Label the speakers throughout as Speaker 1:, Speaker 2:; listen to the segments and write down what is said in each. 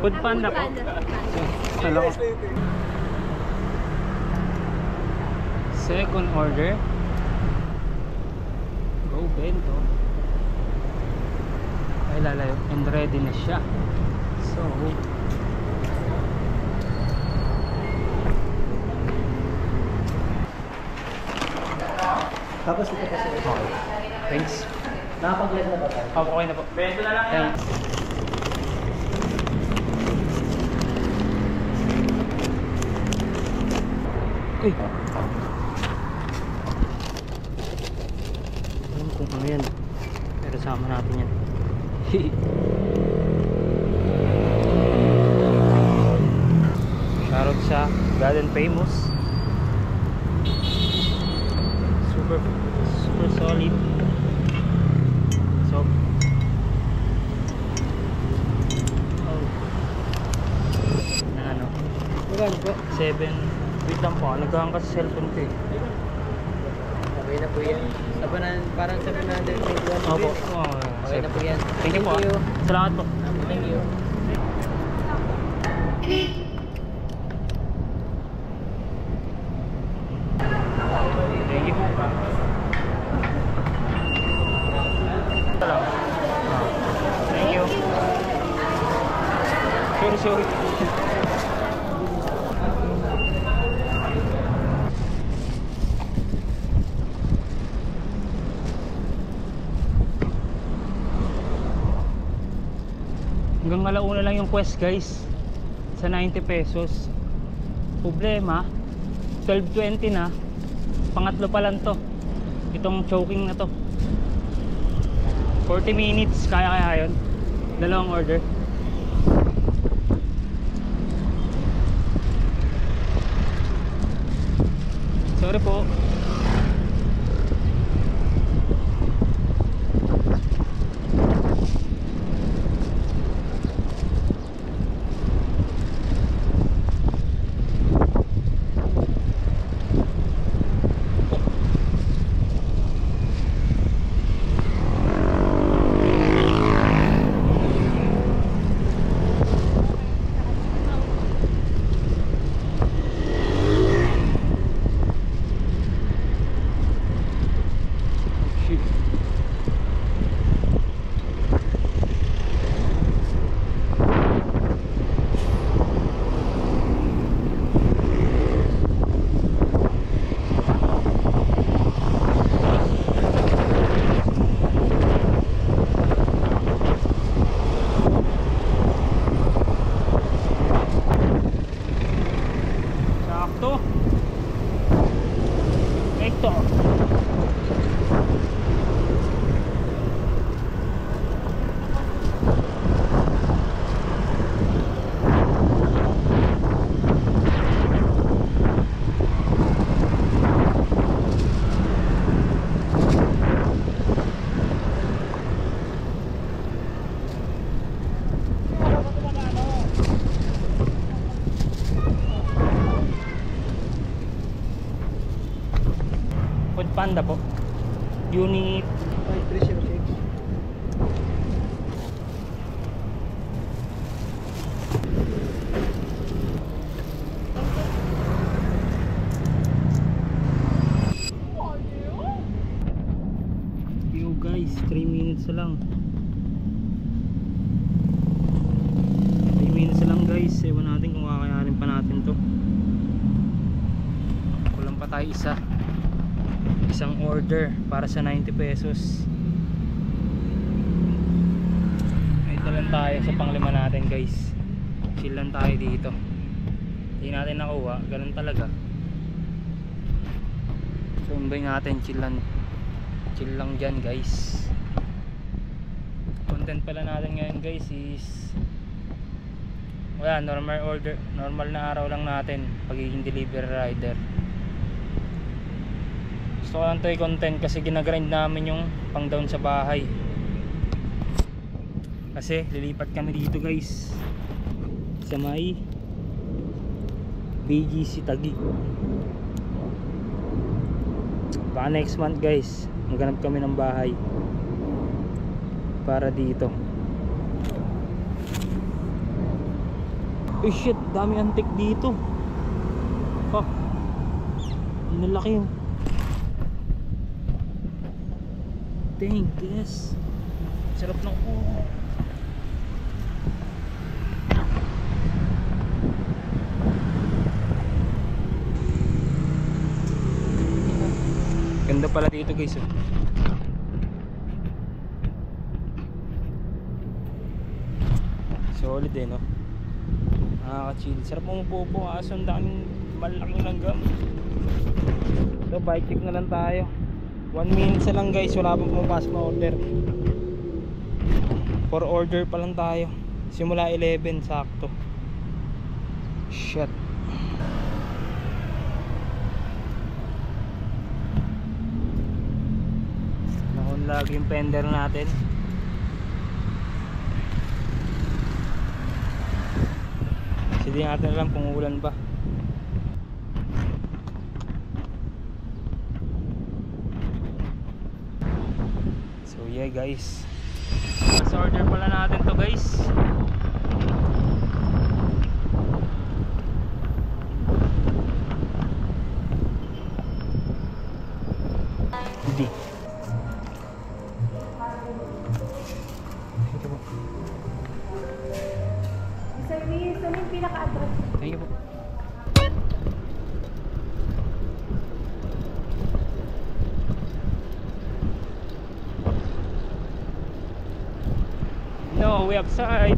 Speaker 1: Food Panda po. Hello. Second order. Go bento. Ay lalayo. And ready na siya. So
Speaker 2: tapos ito kasi.
Speaker 1: okay. Thanks.
Speaker 2: Nakapag-blend na ba tayo?
Speaker 1: Oh, okay na po. Bento na lang. Thanks. Uy. Alam kung ano yan. Pero sama natin yan. Shoutout sa God and Famous. Super solid. So na ano?
Speaker 2: Magkano po?
Speaker 1: 7. Wait lang po, nagkaroon ka sa cellphone ko eh.
Speaker 2: Okay na po yan. Parang 700.
Speaker 1: Opo.
Speaker 2: Okay na po yan.
Speaker 1: Thank you po. Salamat po.
Speaker 2: Thank you.
Speaker 1: Thank you. Salamat. Thank you. Sorry. Hanggang alauna lang yung quest guys sa 90 pesos. Problema 12.20 na, pangatlo pa lang to itong choking na to. 40 minutes kaya yun, dalawang order. Sorry po. Food Panda po. Unit
Speaker 2: 5306.
Speaker 1: Yo guys, 3 minutes lang. 3 minutes lang guys. Ewan natin kung kakayanin pa natin to. Kulang pa tayo isang order para sa 90 pesos. Ito lang tayo sa panglima natin guys. Chill lang tayo dito. Hindi natin nakuha, ganun talaga. So umbay natin, chill lang dyan guys. Content pala natin ngayon guys is wala, normal na araw lang natin pagiging delivery rider. Gusto ko lang ito i-content kasi ginagrind namin yung pang down sa bahay. Kasi lilipat kami dito guys sa may BGC Taguig. Baka next month guys maghanap kami ng bahay para dito. Eh shit, dami antik dito. Fuck. Ang lalaki yun. Dang guys. Sarap ng ulo. Ganda pala dito guys. Solid eh no. Nakaka-chill. Sarap umupo-upo. Kaso ang daming malaking langgam. So bike check na lang tayo. 1 minute na lang guys. Wala pang pumapasok na order. For order pa lang tayo. Simula 11 sakto. Shit. Naka-unlock yung fender natin. Hindi natin alam kung uulan ba. So yeah guys, mas order pala natin to guys. Hindi.
Speaker 3: Service, ano yung pinaka-address?
Speaker 1: Thank you po. No, we outside.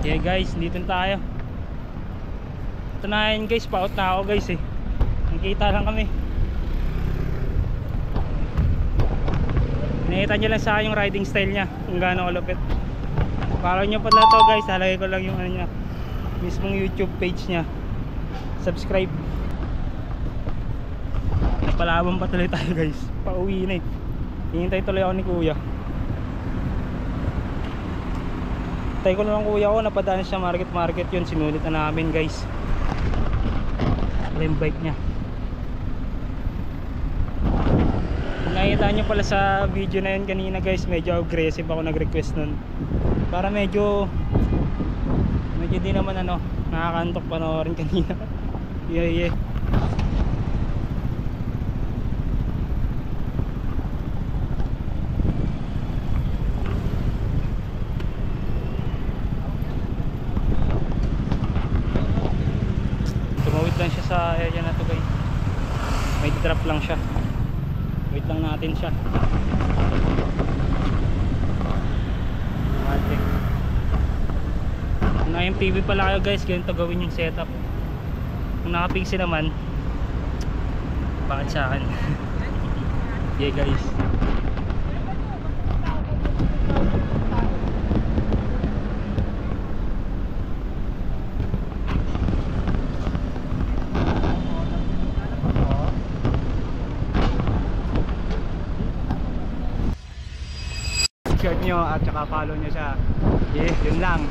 Speaker 1: Yeah guys, dito na tayo. Ito na yun guys, pa-out na ako guys eh. Nakita lang kami. Nakita nyo lang sa akin yung riding style nya, kung gaano kalupit. Follow nyo pala to guys, halagay ko lang yung ano nya, mismong YouTube page nya. Subscribe. Napalabang pa tuloy tayo guys. Pauwi na eh. Hihintay tuloy ako ni kuya. Tay ko naman kuya ko, napadaan siya market yun, sinulit na namin guys. Yung bike nya. Kung nakita nyo pala sa video na yun kanina guys, medyo aggressive ako nag-request nun. Para medyo di naman ano, nakakantok panoorin kanina. Yeah. Tumawid lang siya sa area na to guys. May drop lang siya. Wait lang natin siya. Magic. Kung na-MTV pala kayo guys, ganito gawin yung setup. Kung naka-pixie naman, bakit sa akin? Yeah guys. subscribe nyo at saka follow nyo siya. Yeah, yun lang.